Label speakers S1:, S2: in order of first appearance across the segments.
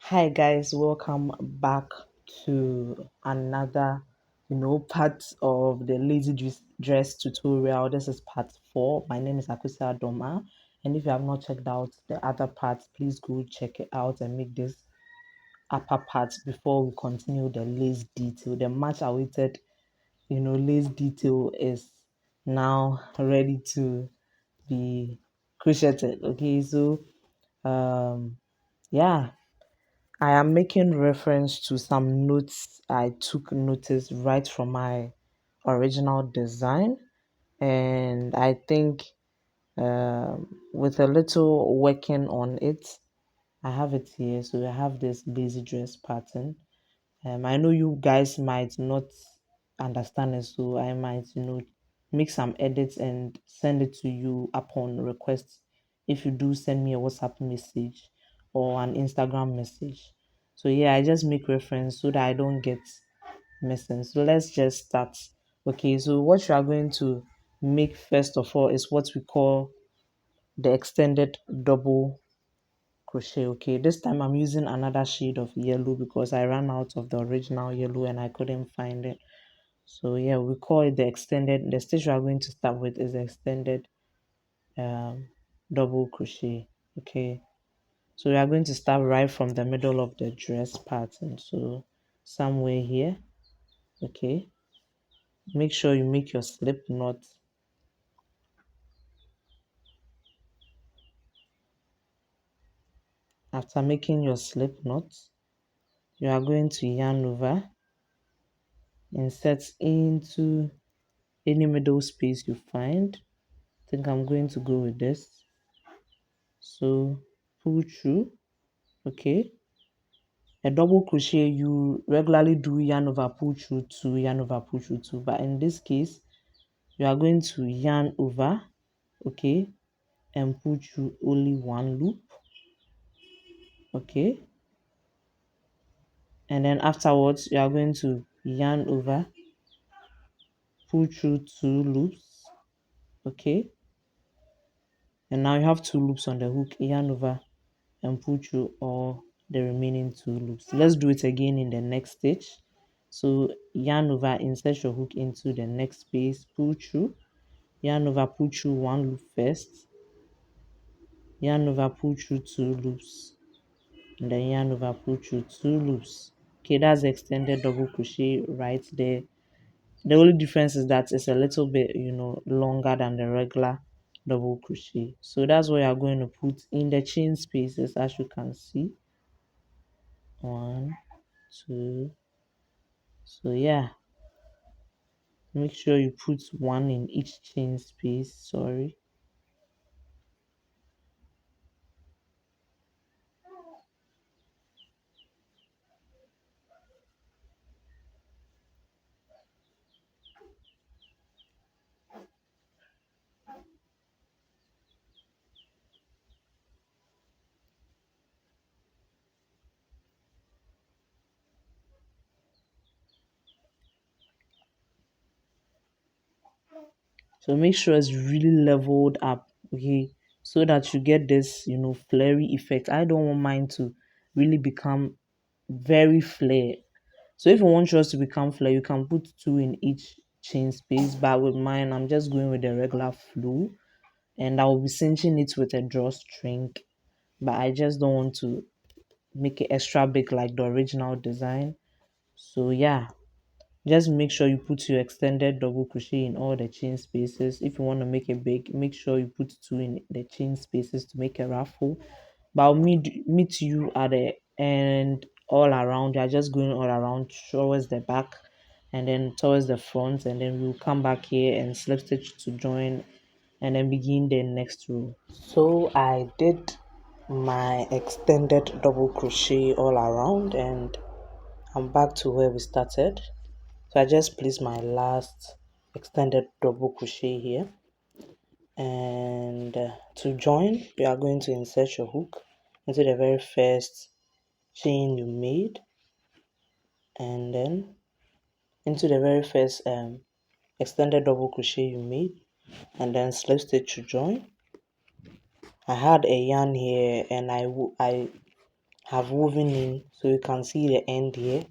S1: Hi guys, welcome back to another, part of the dress tutorial. This is part 4. My name is Akusa Adoma, and if you have not checked out the other parts, please go check it out and make this upper part before we continue the lace detail. The much awaited, lace detail is now ready to be crocheted. Okay, so yeah, I am making reference to some notes I took notice right from my original design, and I think with a little working on it, I have it here. So I have this lazy dress pattern. I know you guys might not understand it, so I might, make some edits and send it to you upon request. If you do send me a WhatsApp message or an Instagram message. So yeah, I just make reference so that I don't get missing. So let's just start. Okay, so what you are going to make first of all is what we call the extended double crochet. Okay, this time I'm using another shade of yellow because I ran out of the original yellow and I couldn't find it. So yeah, we call it the stitch we are going to start with is the extended um, double crochet. Okay, so we are going to start right from the middle of the dress pattern, so somewhere here. Okay, make sure you make your slip knot. After making your slip knot, you are going to yarn over, insert into any middle space you find. I think I'm going to go with this. So pull through. Okay, a double crochet you regularly do yarn over pull through two, yarn over pull through two, but in this case you are going to yarn over, okay, and pull through only one loop. Okay, and then afterwards you are going to yarn over, pull through two loops. Okay, and now you have two loops on the hook, yarn over and pull through all the remaining two loops. Let's do it again in the next stitch. So yarn over, insert your hook into the next space, pull through, yarn over, pull through one loop first, yarn over, pull through two loops, and then yarn over, pull through two loops. Okay, that's extended double crochet right there. The only difference is that it's a little bit, longer than the regular double crochet. So that's what you're going to put in the chain spaces, as you can see. One, two. So yeah, make sure you put one in each chain space. Sorry. So make sure it's really leveled up, okay, so that you get this, flary effect. I don't want mine to really become very flare. So if you want yours to become flare, you can put two in each chain space. But with mine, I'm just going with the regular flow, and I will be cinching it with a drawstring. But I just don't want to make it extra big like the original design. So yeah, just make sure you put your extended double crochet in all the chain spaces. If you want to make it big, make sure you put two in the chain spaces to make a ruffle. But I'll meet you at the end all around. You're just going all around towards the back and then towards the front, and then we'll come back here and slip stitch to join and then begin the next row. So I did my extended double crochet all around, and I'm back to where we started. So I just placed my last extended double crochet here, and to join you are going to insert your hook into the very first chain you made, and then into the very first extended double crochet you made, and then slip stitch to join. I had a yarn here and I have woven in, so you can see the end here,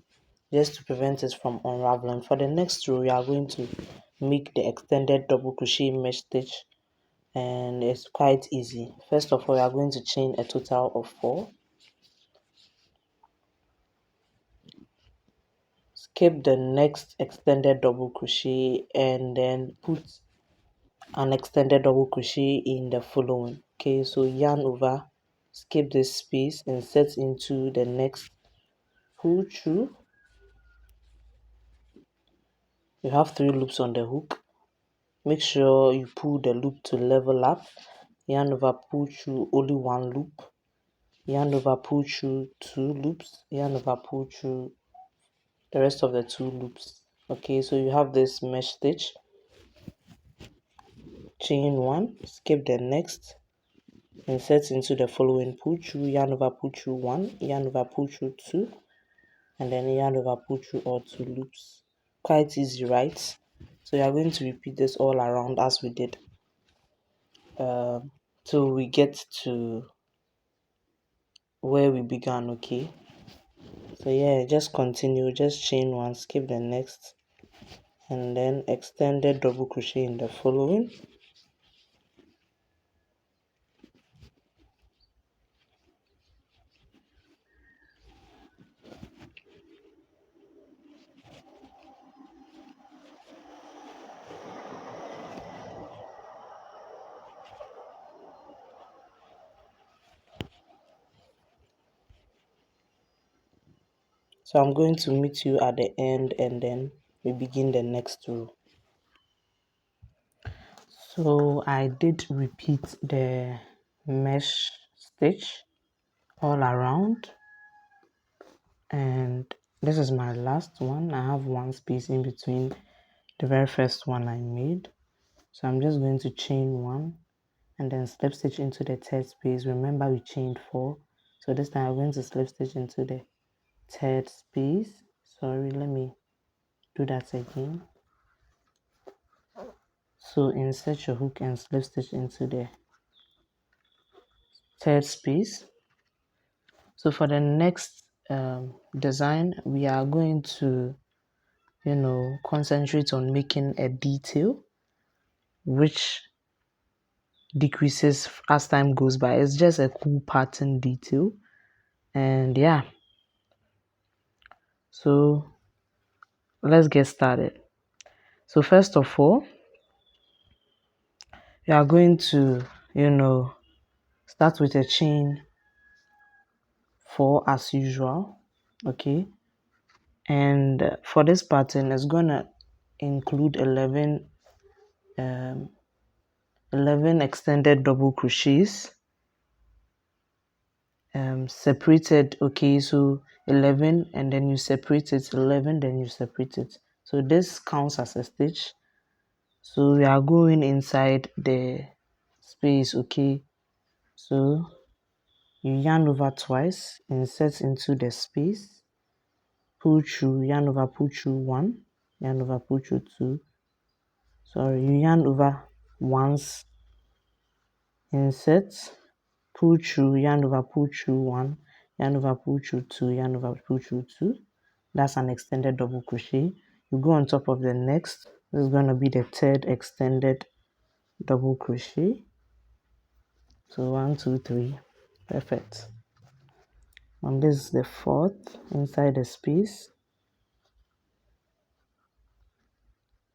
S1: just to prevent it from unraveling. For the next row, we are going to make the extended double crochet mesh stitch, and it's quite easy. First of all, we are going to chain a total of 4. Skip the next extended double crochet and then put an extended double crochet in the following. Okay, so yarn over, skip this space, insert into the next, pull through. You have 3 loops on the hook. Make sure you pull the loop to level up. Yarn over, pull through only 1 loop. Yarn over, pull through 2 loops. Yarn over, pull through the rest of the 2 loops. Okay, so you have this mesh stitch. Chain 1, skip the next, insert into the following, pull through, yarn over, pull through 1, yarn over, pull through 2, and then yarn over, pull through all 2 loops. Quite easy, right? So you are going to repeat this all around as we did till we get to where we began. Okay, so yeah, just continue, just chain 1, skip the next, and then extended double crochet in the following. So I'm going to meet you at the end, and then we begin the next row. So I did repeat the mesh stitch all around, and this is my last one. I have one space in between the very first one I made, so I'm just going to chain 1 and then slip stitch into the third space. Remember, we chained 4, so this time I'm going to slip stitch into the third space. Sorry, let me do that again. So insert your hook and slip stitch into the third space. So for the next design, we are going to, concentrate on making a detail which decreases as time goes by. It's just a cool pattern detail, and yeah, so let's get started. So first of all, we are going to, start with a chain 4 as usual. Okay, and for this pattern, it's gonna include 11 extended double crochets, separated. Okay, so 11, and then you separate it, 11, then you separate it. So this counts as a stitch. So we are going inside the space. Okay, so you yarn over twice, insert into the space, pull through, yarn over, pull through 1, yarn over, pull through 2. Sorry, you yarn over once, insert, pull through, yarn over, pull through 1, yarn over, pull through 2, yarn over, pull through 2. That's an extended double crochet. You go on top of the next. This is going to be the third extended double crochet. So 1, 2, 3. Perfect. And this is the fourth inside the space,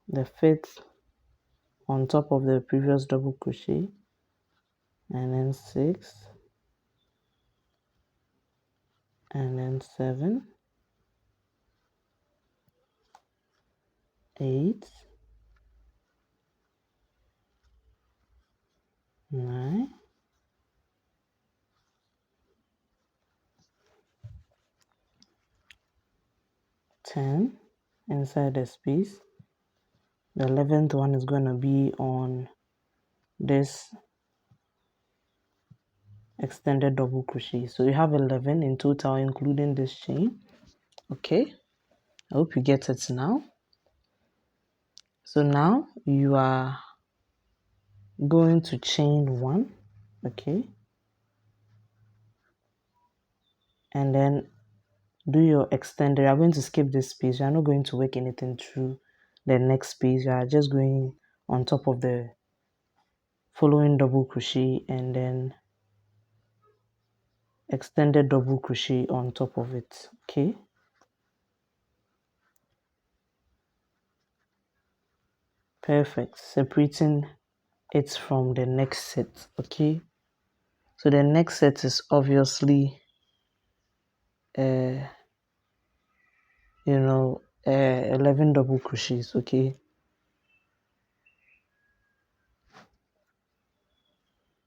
S1: the fifth on top of the previous double crochet, and then 6, and then 7, 8, 9, 10 inside the space. The 11th one is going to be on this extended double crochet. So you have 11 in total, including this chain. Okay, I hope you get it now. So now you are going to chain 1. Okay, and then do your extended. You are going to skip this space. You are not going to work anything through the next space. You are just going on top of the following double crochet and then extended double crochet on top of it. Okay, perfect. Separating it from the next set. Okay, so the next set is obviously 11 double crochets. Okay,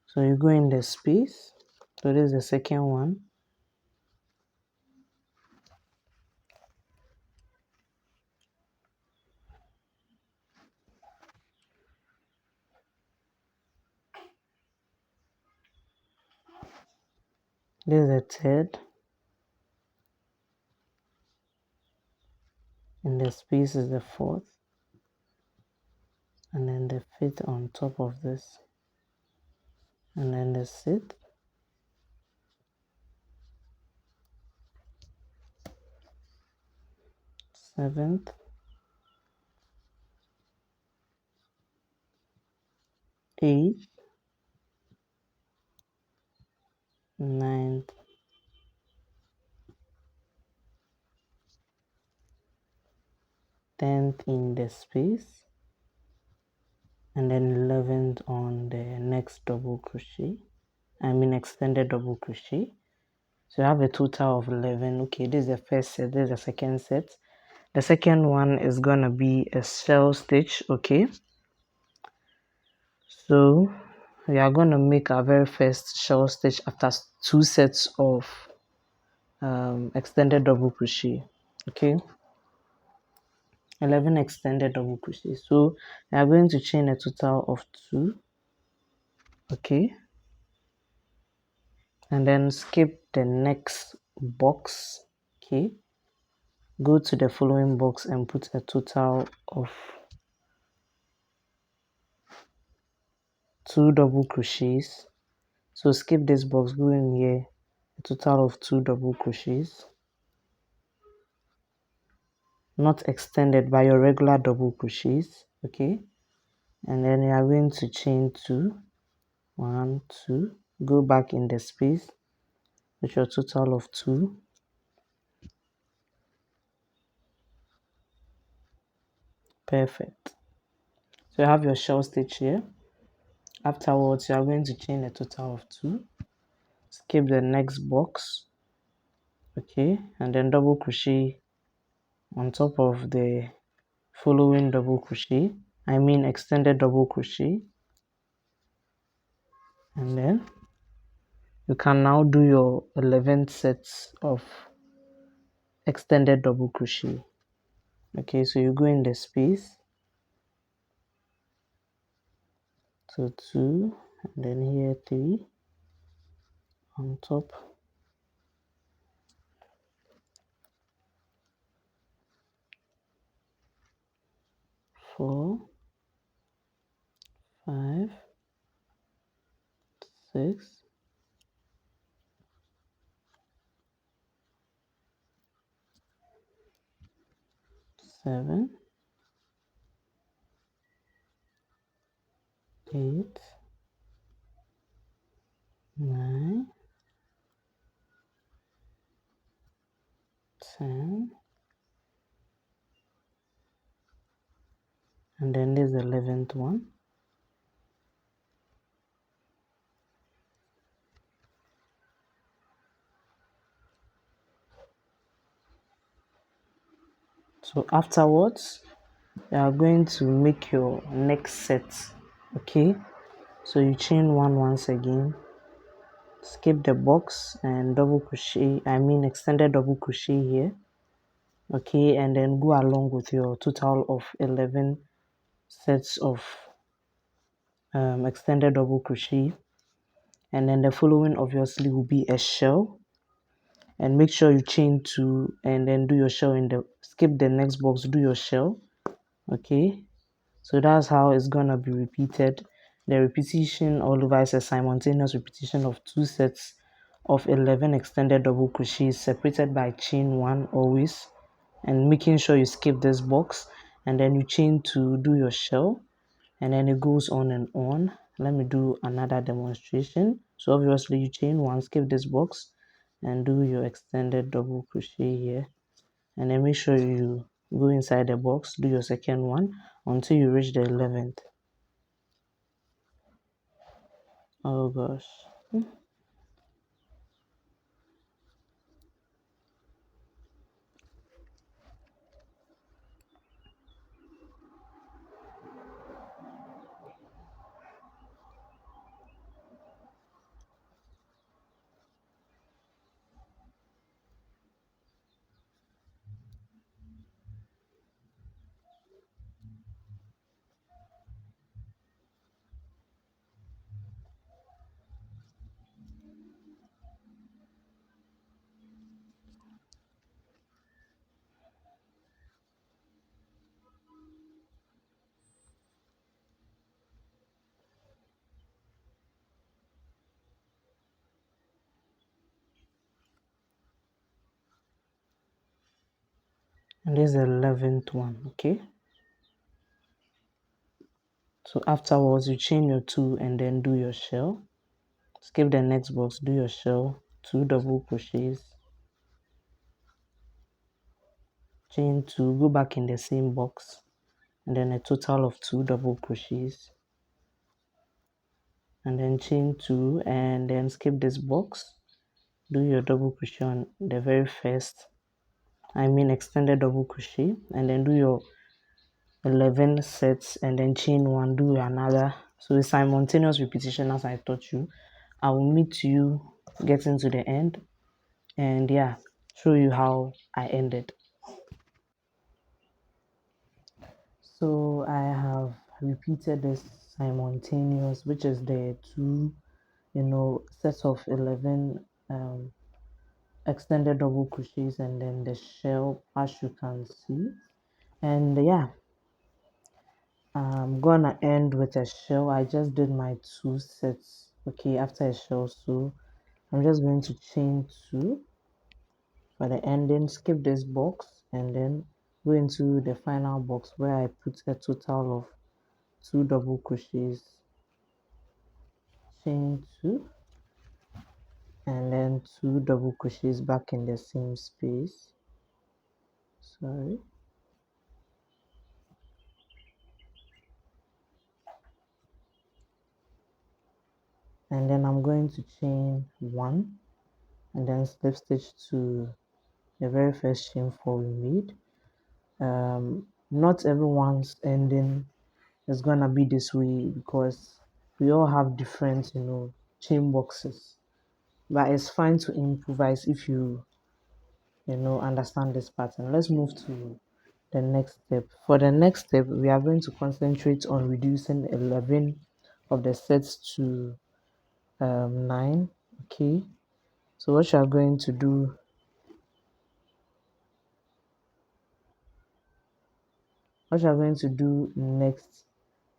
S1: so you go in the space. So this is the second one. This is the third. And the space is the fourth. And then the fifth on top of this. And then the sixth. Seventh. Eighth. Ninth. 10th in the space. And then 11th on the next double crochet. Extended double crochet. So you have a total of 11. Okay, this is the first set. This is the second set. The second one is gonna be a shell stitch. Okay, so we are gonna make our very first shell stitch after 2 sets of extended double crochet. Okay, 11 extended double crochet. So we are going to chain a total of 2. Okay, and then skip the next box. Okay, go to the following box and put a total of 2 double crochets. So skip this box, go in here, a total of 2 double crochets, not extended by your regular double crochets. Okay, and then you are going to chain 2, 1, 2, go back in the space with your total of 2. Perfect. So you have your shell stitch here. Afterwards, you are going to chain a total of 2, skip the next box. Okay, and then double crochet on top of the following double crochet, extended double crochet, and then you can now do your 11 sets of extended double crochet. Okay, so you go in the space, so 2, and then here 3 on top, 4, 5, 6, 7, 8, 9, 10, and then there's the 11th one. So afterwards, you are going to make your next set. Okay, so you chain 1 once again, skip the box and double crochet, extended double crochet here. Okay, and then go along with your total of 11 sets of extended double crochet, and then the following obviously will be a shell, and make sure you chain 2 and then do your shell in the skip the next box, do your shell. Okay, so that's how it's gonna be repeated. The repetition all over is a simultaneous repetition of 2 sets of 11 extended double crochets separated by chain 1 always, and making sure you skip this box, and then you chain 2, do your shell, and then it goes on and on. Let me do another demonstration. So obviously you chain 1, skip this box, and do your extended double crochet here, and then make sure you go inside the box, do your second one until you reach the 11th. Oh gosh. And this is the 11th one. Okay, so afterwards you chain your 2 and then do your shell, skip the next box, do your shell, 2 double crochets, chain 2, go back in the same box, and then a total of 2 double crochets, and then chain 2, and then skip this box, do your double crochet on the very first, extended double crochet, and then do your 11 sets, and then chain 1, do another. So it's simultaneous repetition as I taught you. I will meet you getting to the end, and yeah, show you how I ended. So I have repeated this simultaneous, which is the two, sets of 11 extended double crochets, and then the shell, as you can see. And yeah, I'm gonna end with a shell. I just did my 2 sets, okay, after a shell. So I'm just going to chain 2 for the ending, skip this box, and then go into the final box where I put a total of 2 double crochets, chain 2, and then 2 double crochets back in the same space. Sorry. And then I'm going to chain 1 and then slip stitch to the very first chain 4 we made. Not everyone's ending is gonna be this way because we all have different, chain boxes. But it's fine to improvise if you understand this pattern. Let's move to the next step. For the next step, we are going to concentrate on reducing 11 of the sets to 9. Okay, so what you are going to do, next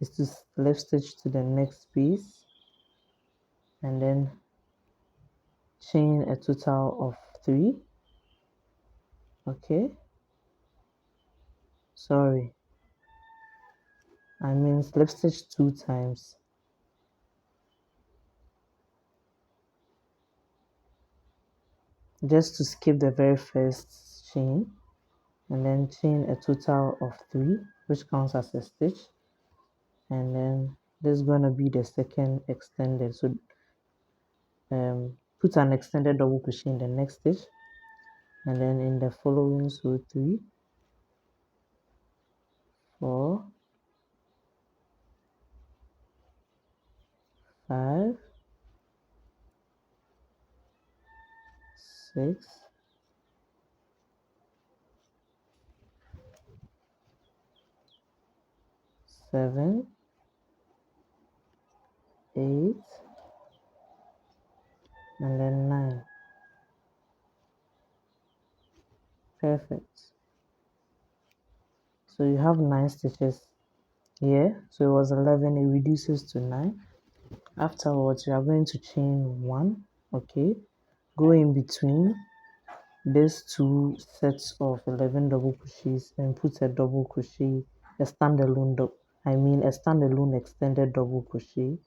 S1: is to slip stitch to the next piece, and then chain a total of 3. Okay, sorry, slip stitch 2 times, just to skip the very first chain, and then chain a total of 3, which counts as a stitch, and then this is going to be the second extended. So put an extended double crochet in the next stitch, and then in the following, so 3, 4, 5, 6, 7, 8, and then 9. Perfect. So you have 9 stitches here. So it was 11, it reduces to 9. Afterwards, you are going to chain 1, okay, go in between these two sets of 11 double crochets and put a double crochet, a standalone a standalone extended double crochet.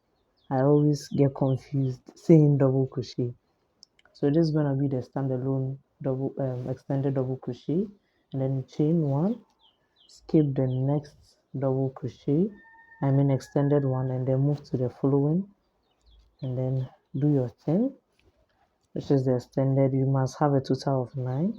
S1: I always get confused saying double crochet. So this is going to be the standalone double extended double crochet, and then chain one, skip the next double crochet, extended one, and then move to the following, and then do your thing, which is the extended. You must have a total of 9.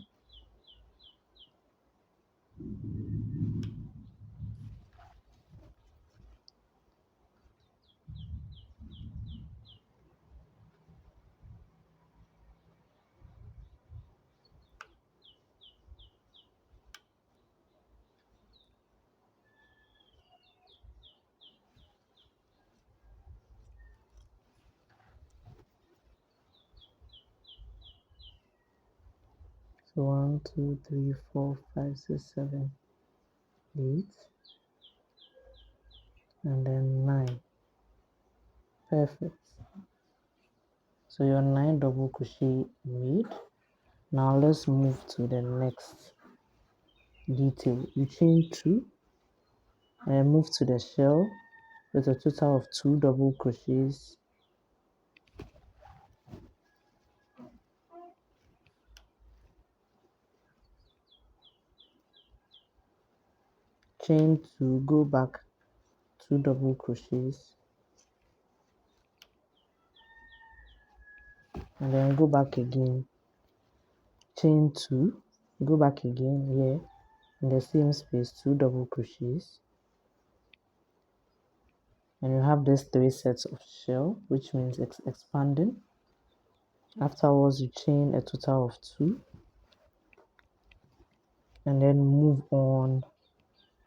S1: So 1, 2, 3, 4, 5, 6, 7, 8, and then 9. Perfect. So your 9 double crochet made. Now let's move to the next detail. You chain 2 and move to the shell with a total of 2 double crochets. Chain 2, go back 2 double crochets, and then go back again. Chain 2, go back again here in the same space, 2 double crochets, and you have these 3 sets of shell, which means expanding. Afterwards, you chain a total of 2, and then move on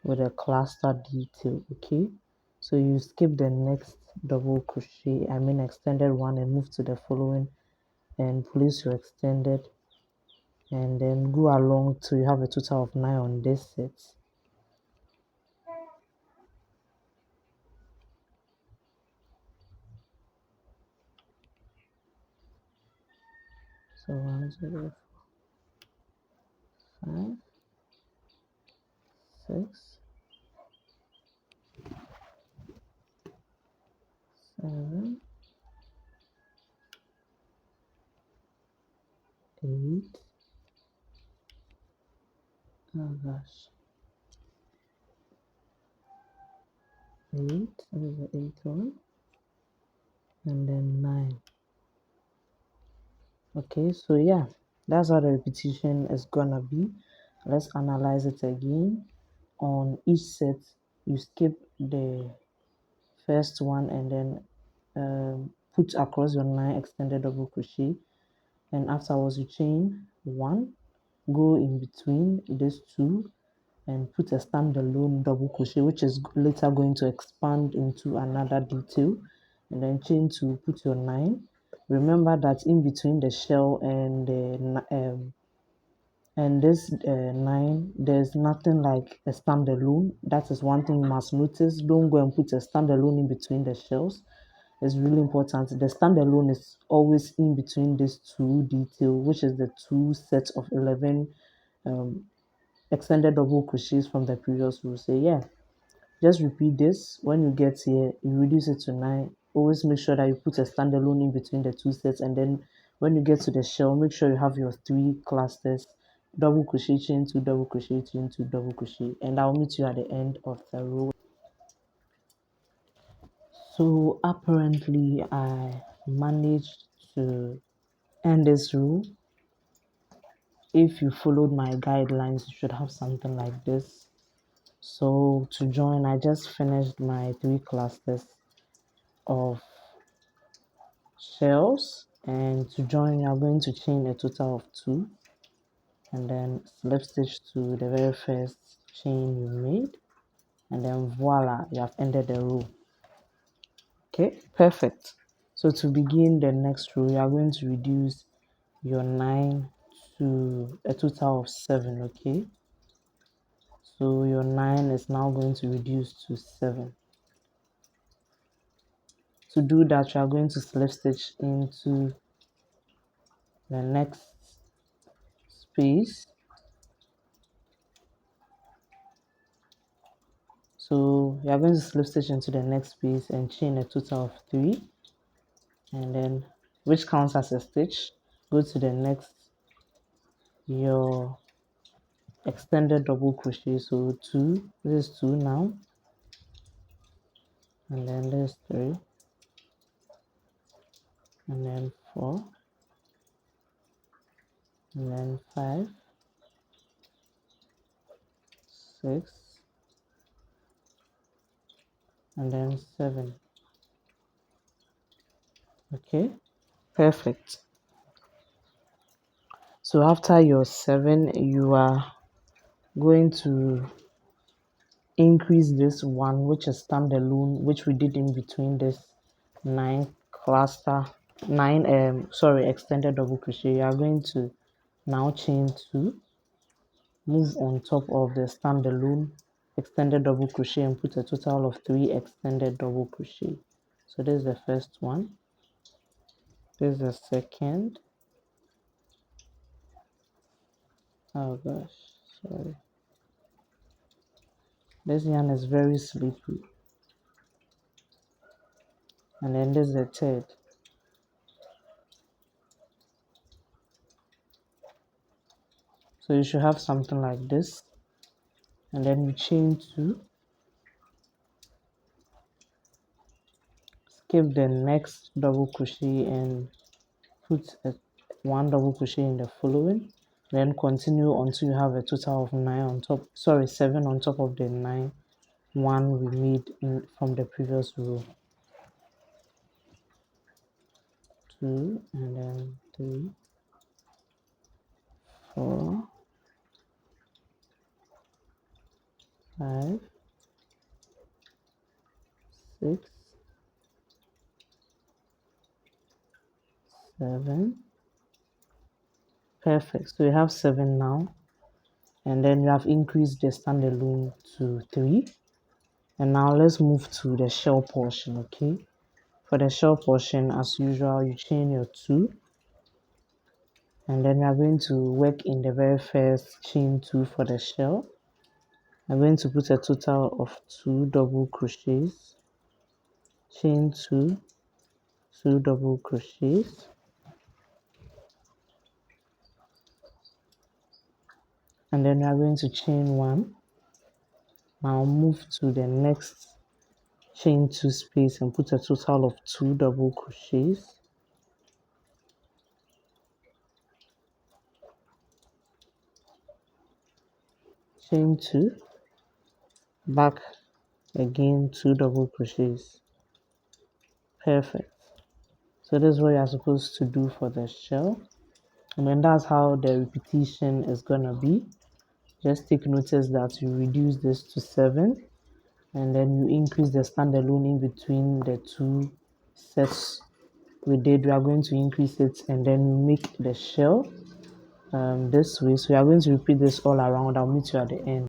S1: with a cluster detail. Okay, so you skip the next double crochet, extended one, and move to the following and place your extended, and then go along till you have a total of 9 on this set. So 1, 2, 5, 6, 7, 8. Oh gosh, 8. This is the 8th one, and then 9. Okay, so yeah, that's how the repetition is gonna be. Let's analyze it again. On each set, you skip the first one and then put across your 9 extended double crochet, and afterwards you chain 1, go in between these 2, and put a standalone double crochet, which is later going to expand into another detail, and then chain 2, put your 9. Remember that in between the shell and this 9, there's nothing like a standalone. That is one thing you must notice. Don't go and put a standalone in between the shells. It's really important. The standalone is always in between these 2 detail, which is the 2 sets of 11 um, extended double crochets from the previous row. So yeah, just repeat this. When you get here, you reduce it to 9. Always make sure that you put a standalone in between the 2 sets, and then when you get to the shell, make sure you have your 3 clusters, double crochet, chain 2, double crochet, chain 2, double crochet, and I'll meet you at the end of the row. So apparently I managed to end this row. If you followed my guidelines, you should have something like this. So to join, I just finished my 3 clusters of shells, and to join you are going to chain a total of 2, and then slip stitch to the very first chain you made, and then voila, you have ended the row. Okay, perfect. So to begin the next row, you are going to reduce your 9 to a total of 7. Okay, so your 9 is now going to reduce to 7. To do that, you are going to slip stitch into the next space. So you are going to slip stitch into the next space and chain a total of 3, and then which counts as a stitch. Go to the next, your extended double crochet, so 2, this is 2 now, and then there's 3, and then 4, and then 5, 6, and then 7. Okay, perfect. So after your 7, you are going to increase this one, which is standalone, which we did in between this 9 cluster 9 extended double crochet. You are going to now chain 2, move on top of the standalone extended double crochet and put a total of 3 extended double crochet. So this is the first one, this is the second. Oh gosh, sorry, this yarn is very slippery. And then this is the third. So you should have something like this, and then you chain 2, skip the next double crochet and put one double crochet in the following, then continue until you have a total of 9 on top, 7 on top of the 9 one we made from the previous row. 2, and then 3, 4, 5, 6, 7. Perfect. So you have 7 now, and then you have increased the standalone to 3. And now let's move to the shell portion. Okay, for the shell portion, as usual, you chain your 2, and then we are going to work in the very first chain 2 for the shell. I'm going to put a total of 2 double crochets, chain 2, 2 double crochets, and then we are going to chain 1. Now move to the next chain 2 space and put a total of 2 double crochets, chain 2, back again 2 double crochets. Perfect. So this is what you are supposed to do for the shell, and then that's how the repetition is gonna be. Just take notice that you reduce this to 7, and then you increase the standalone in between the 2 sets we did. We are going to increase it, and then you make the shell this way. So we are going to repeat this all around. I'll meet you at the end.